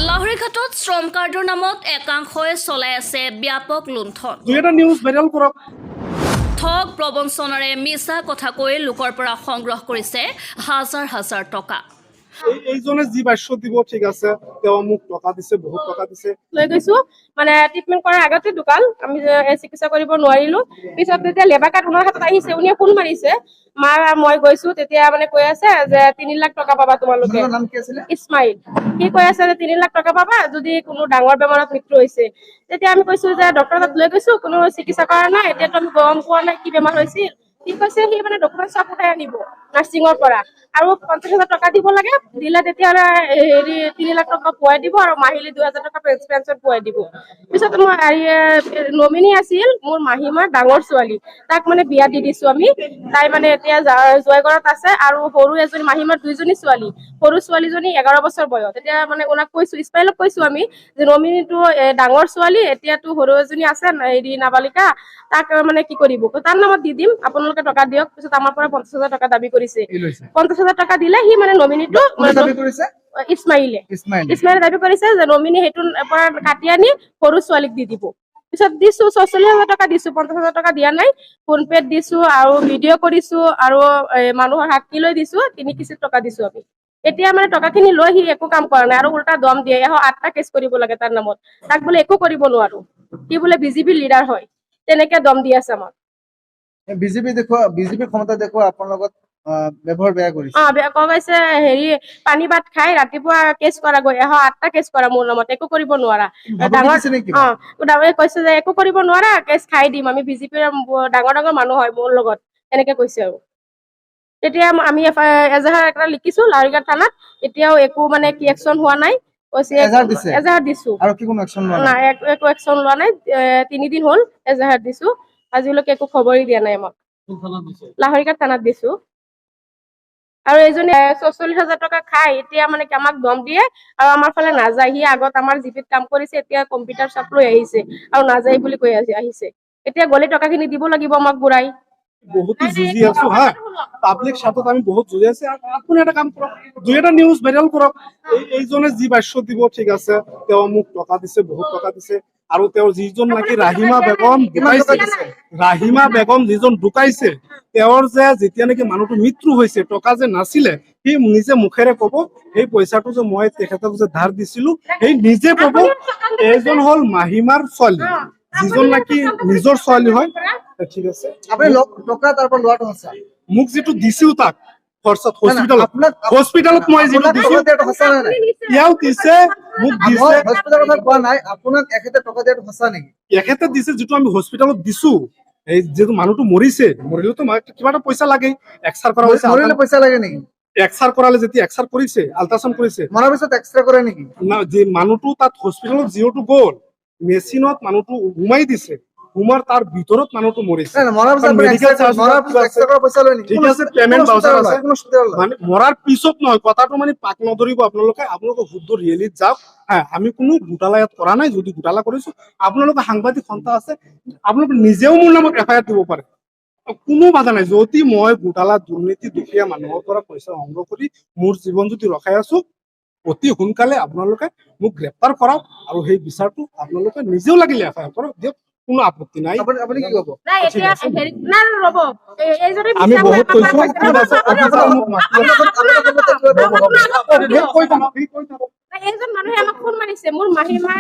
লাহৰীঘাটত শ্ৰম কাৰ্ডৰ নামত একাংশই চলাই আছে ব্যাপক লুণ্ঠন। নিউজ ভাইৰেল কৰক। ঠগ প্ৰবঞ্চনাৰে মিছা কথা কৈ লোকৰ পৰা সংগ্ৰহ কৰিছে হাজাৰ হাজাৰ টকা। এইজনে যি বাক্য দিব ঠিক আছে, তেওঁ মোক টকা দিছে, বহুত টকা দিছে। লৈ গৈছো মানে ট্ৰিটমেন্ট কৰাৰ আগতে দোকান আমি চিকিৎসা কৰিব নোৱাৰিলো। পিছত যেতিয়া লেবাৰ কাৰ্ড ওনাৰ হাতত আহিছে, উনিয়ে ফোন মাৰিছে, মই গৈছো, তেতিয়া মানে কৈ আছে যে 3 লাখ টকা পাবা তোমালোকে। ইছমাইল সি কৈ আছে যে 3 লাখ টকা পাবা যদি কোনো ডাঙৰ বেমাৰত মৃত্যু হৈছে। তেতিয়া আমি কৈছো যে ডক্টৰ তাত লৈ গৈছো, কোনো চিকিৎসা কৰা নাই, এতিয়াতো আমি গম পোৱা নাই কি বেমাৰ হৈছিল। সি কৈছে সি মানে ডকুমেণ্ট চব উঠাই আনিব নাৰ্ছিঙৰ পৰা, আৰু 50,000 টকা দিব লাগে। দিলে তেতিয়াহ'লে 3 লাখ টকা পোৱাই দিব আৰু মাহিলী 2,000 টকা পেঞ্চন পোৱাই দিব। পিছত মই নমিনী আছিল মোৰ মাহীমাৰ ডাঙৰ ছোৱালী, তাক মানে বিয়া দি দিছো আমি। তাই মানে এতিয়া জয়গড়ত আছে, আৰু সৰু এজনী মাহীমাৰ 2জনী ছোৱালী, সৰু ছোৱালীজনী 11 বছৰ বয়স। তেতিয়া মানে ওনাক কৈছো, ইছমাইলক কৈছো আমি যে নমিনীটো ডাঙৰ ছোৱালী, এতিয়াতো সৰু এজনী আছে নাবালিকা, তাক মানে কি কৰিব, তাৰ নামত দি দিম, আপোনালোকে টকা দিয়ক। পিছত আমাৰ পৰা 50,000 টকা দাবী কৰিছে। 50,000 টকা দিলে সি মানে নমিনীটো ইছমাইলে দাবী কৰিছে যে নমিনী সেইটোৰ পৰা কাটি আনি সৰু ছোৱালীক দি দিব। পিছত দিছো 44,000 টকা দিছো, 50,000 টকা দিয়া নাই। ফোন পেত দিছো আৰু ভিডিঅ' কৰিছো, আৰু মানুহৰ সাক্ষী লৈ দিছো, 3 কিস্তিত টকা দিছো আমি। এতিয়া মানে টকাখিনি লৈ সি একো কাম কৰা নাই, আৰু উল্টা দম দিয়ে, 8টা কেছ কৰিব লাগে তাৰ নামত। তাক বোলে একো কৰিব নোৱাৰো, সি বোলে বিজেপি লিডাৰ হয়, তেনেকে দম দি আছে আমাক। বিজেপি ক্ষমতা দেখুৱা আপোনাৰ লগত ব্যৱহাৰ বেয়া কৰিছে। কৈছে পানী ভাত খাই ৰাতিপুৱা কেছ কৰা গৈ 8টা কেছ কৰা মোৰ নামত, একো কৰিব নোৱাৰা। ডাঙৰে কৈছে যে একো কৰিব নোৱাৰা, কেছ খাই দিম আমি, বিজেপিৰ ডাঙৰ ডাঙৰ মানুহ হয় মোৰ লগত, এনেকে কৈছে। আৰু তেতিয়া আমি এজাহাৰ এটা লিখিছো লাহৰীঘাট থানাত, এতিয়াও একো মানে কি একচন হোৱা নাই। এজাহাৰ দিছো, আৰু কি কোনো একচন লোৱা নাই, একো একচন লোৱা নাই। 3 দিন হ'ল এজাহাৰ দিছো, আজিলৈকে একো খবৰেই দিয়া নাই আমাক। লাহৰীঘাট থানাত দিছো। আৰু এইজনে 44,000 টকা খাই এতিয়া মানে আমাক দম দিয়ে, আৰু আমাৰ ফালে নাযায়। সি আগত আমাৰ জিপিত কাম কৰিছে, এতিয়া কম্পিউটাৰ চাপ লৈ আহিছে, আৰু নাযায় বুলি কৈ আহিছে। এতিয়া গলে টকাখিনি দিব লাগিব আমাক ঘূৰাই। বহুত যুঁজি আছো হা, পাব্লিক স্বাৰ্থত আমি বহুত যুঁজি আছো। আপুনি এটা কাম কৰক, নিউজ ভাইৰেল কৰক। এইজনে যি বাক্য দিব ঠিক আছে, তেওঁ মোক টকা দিছে, বহুত টকা দিছে। আৰু তেওঁৰ যিজন নাকি ৰাহিমা বেগম যিজন ঢুকাইছে, তেওঁৰ যে যেতিয়া নেকি মানুহটো মৃত্যু হৈছে, টকা যে নাছিলে, সি নিজে মুখেৰে কব সেই পইচাটো যে মই তেখেতক যে ধাৰ দিছিলো, সেই নিজে কব। এইজন হল মাহীমাৰ ছোৱালী, যিজন নাকি নিজৰ ছোৱালী হয়। ঠিক আছে, আপুনি টকা তাৰ পৰা লোৱাটো সঁচা? মোক যিটো দিছিও তাক হস্পিটালত মই যিটো দিছো, ইয়াও দিছে, মোক দিছে। আপোনাক এখেতে টকা দিয়াটো সঁচা নেকি? এখেতে দিছে, যিটো আমি হস্পিটালত দিছো। এই যিহেতু মানুহটো মৰিছে, মৰিলেতো কিবা এটা পইচা লাগে। এক্সৰে কৰা হৈছে, মৰিলে পইচা লাগে নেকি? এক্সৰে কৰালে, যেতিয়া এক্সৰে কৰিছে, আল্ট্ৰাচাউণ্ড কৰিছে, মৰাৰ পিছত এক্সৰে কৰে নেকি? না, যে মানুহটো তাত হস্পিটালত যিহেতু গ'ল, মেচিনত মানুহটো ঘুমাই দিছে, ঘুমাৰ তাৰ ভিতৰত মানুহটো মৰিছে। মৰাৰ পিছত নহয়, কথাটো মানে পাক নধৰিব আপোনালোকে শুদ্ধ ৰিয়েলিত যাওক। আমি কোনো ঘোটালা ইয়াত কৰা নাই। যদি ঘোটালা কৰিছো, আপোনালোকে সাংবাদিক সন্থা আছে, আপোনালোকে নিজেও মোৰ নামত FIR দিব পাৰে, কোনো বাধা নাই। যদি মই ঘোটালা, দুৰ্নীতি, দুখীয়া মানুহৰ পৰা পইচা সংগ্ৰহ কৰি মোৰ জীৱন যদি ৰখাই আছো, অতি সোনকালে আপোনালোকে মোক গ্ৰেপ্তাৰ কৰক, আৰু সেই বিচাৰটো আপোনালোকে নিজেও লাগিলে FIR কৰক, দিয়ক, কোনো আপত্তি নাই। আপুনি কি কব? আমি বহুত কৈছো, এইজন মানুহে আমাক ফোন মাৰিছে, মোৰ মাহীমাৰ